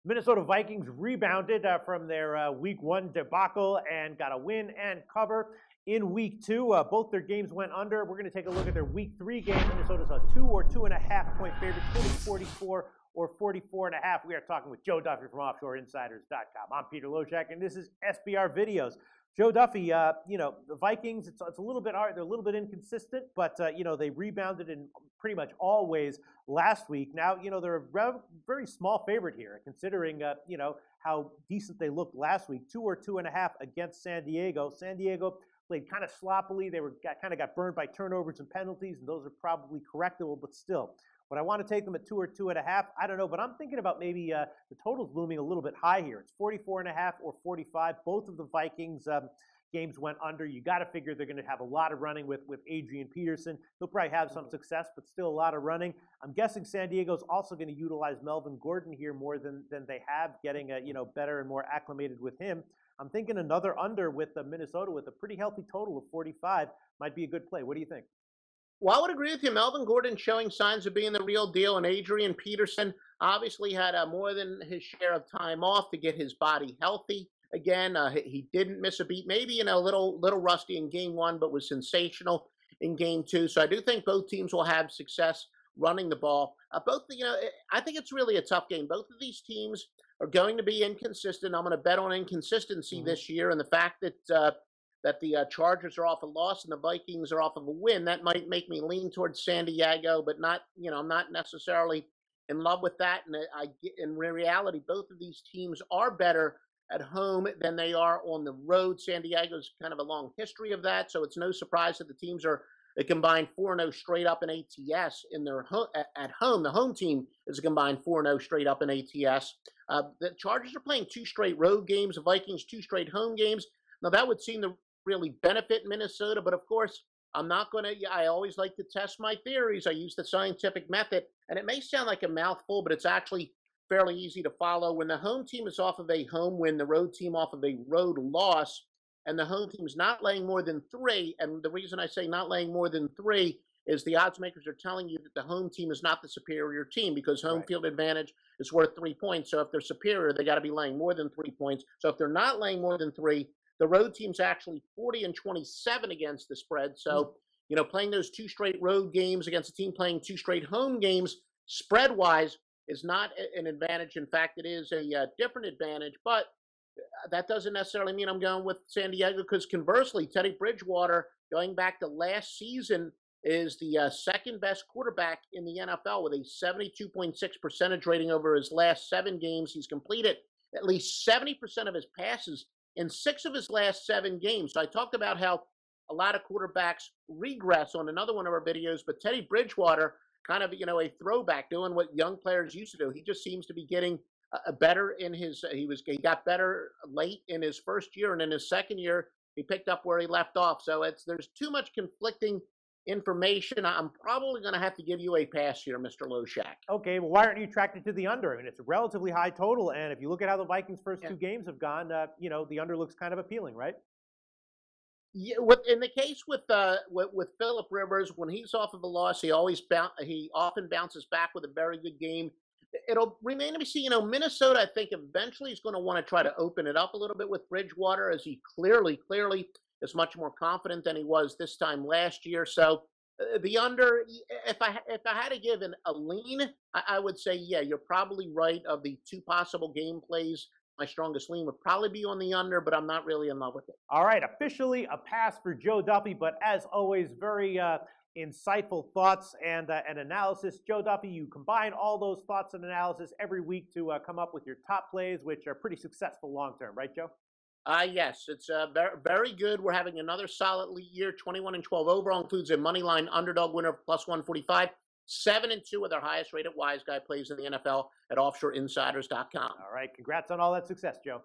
Minnesota Vikings rebounded from their Week 1 debacle and got a win and cover in Week 2. Both their games went under. We're going to take a look at their Week 3 game. Minnesota's a 2 or 2.5 point favorite, 44 or 44.5. We are talking with Joe Duffy from OffshoreInsiders.com. I'm Peter Loshak, and this is SBR Videos. Joe Duffy, the Vikings, it's a little bit hard. They're a little bit inconsistent, but, they rebounded in pretty much all ways last week. Now, they're a very small favorite here, considering, how decent they looked last week. 2 or 2.5 against San Diego. San Diego played kind of sloppily. They got burned by turnovers and penalties, and those are probably correctable, but still. But I want to take them at 2 or 2.5. I don't know, but I'm thinking about maybe the total's looming a little bit high here. It's 44.5 or 45. Both of the Vikings games went under. You got to figure they're going to have a lot of running with Adrian Peterson. They'll probably have some success, but still a lot of running. I'm guessing San Diego's also going to utilize Melvin Gordon here more than they have, getting better and more acclimated with him. I'm thinking another under with Minnesota with a pretty healthy total of 45 might be a good play. What do you think? Well, I would agree with you. Melvin Gordon showing signs of being the real deal, and Adrian Peterson obviously had more than his share of time off to get his body healthy. Again, he didn't miss a beat, maybe a little rusty in Game 1, but was sensational in Game 2. So I do think both teams will have success running the ball. I think it's really a tough game. Both of these teams are going to be inconsistent. I'm going to bet on inconsistency this year, and the fact that the Chargers are off a loss and the Vikings are off of a win, that might make me lean towards San Diego, but I'm not necessarily in love with that. And in reality, both of these teams are better at home than they are on the road. San Diego's kind of a long history of that, so it's no surprise that the teams are a combined 4-0 straight up in ATS in their at home. The home team is a combined 4-0 straight up in ATS. The Chargers are playing 2 straight road games, the Vikings 2 straight home games. Now, that would seem to really benefit Minnesota, but of course, I always like to test my theories. I use the scientific method, and it may sound like a mouthful, but it's actually fairly easy to follow. When the home team is off of a home win, the road team off of a road loss, and the home team's not laying more than 3, and the reason I say not laying more than 3 is the odds makers are telling you that the home team is not the superior team because home field advantage is worth 3 points. So if they're superior, they got to be laying more than 3 points. So if they're not laying more than 3, the road team's actually 40-27 against the spread. So, playing those 2 straight road games against a team playing 2 straight home games, spread-wise, is not an advantage. In fact, it is a different advantage. But that doesn't necessarily mean I'm going with San Diego because conversely, Teddy Bridgewater, going back to last season, is the second best quarterback in the NFL with a 72.6 percentage rating over his last 7 games. He's completed at least 70% of his passes in 6 of his last 7 games. So I talked about how a lot of quarterbacks regress on another one of our videos, but Teddy Bridgewater, kind of, a throwback, doing what young players used to do. He just seems to be getting better in his, he got better late in his first year, and in his second year, he picked up where he left off. So there's too much conflicting information. I'm probably going to have to give you a pass here, Mr. Loshak. Okay, well, why aren't you attracted to the under? I mean, it's a relatively high total, and if you look at how the Vikings' first 2 games have gone, the under looks kind of appealing, right? Yeah, in the case with Phillip Rivers, when he's off of a loss, he often bounces back with a very good game. It'll remain to be seen. Minnesota, I think, eventually is going to want to try to open it up a little bit with Bridgewater, as he clearly is much more confident than he was this time last year. So the under, if I had to give a lean, I would say, yeah, you're probably right. Of the 2 possible game plays, my strongest lean would probably be on the under, but I'm not really in love with it. All right, officially a pass for Joe Duffy, but as always, very insightful thoughts and analysis. Joe Duffy, you combine all those thoughts and analysis every week to come up with your top plays, which are pretty successful long-term, right, Joe? Yes, it's very, very good. We're having another solid year, 21-12 overall, includes a money line underdog winner of plus 145, 7-2 with our highest rated wise guy plays in the NFL at OffshoreInsiders.com. All right, congrats on all that success, Joe.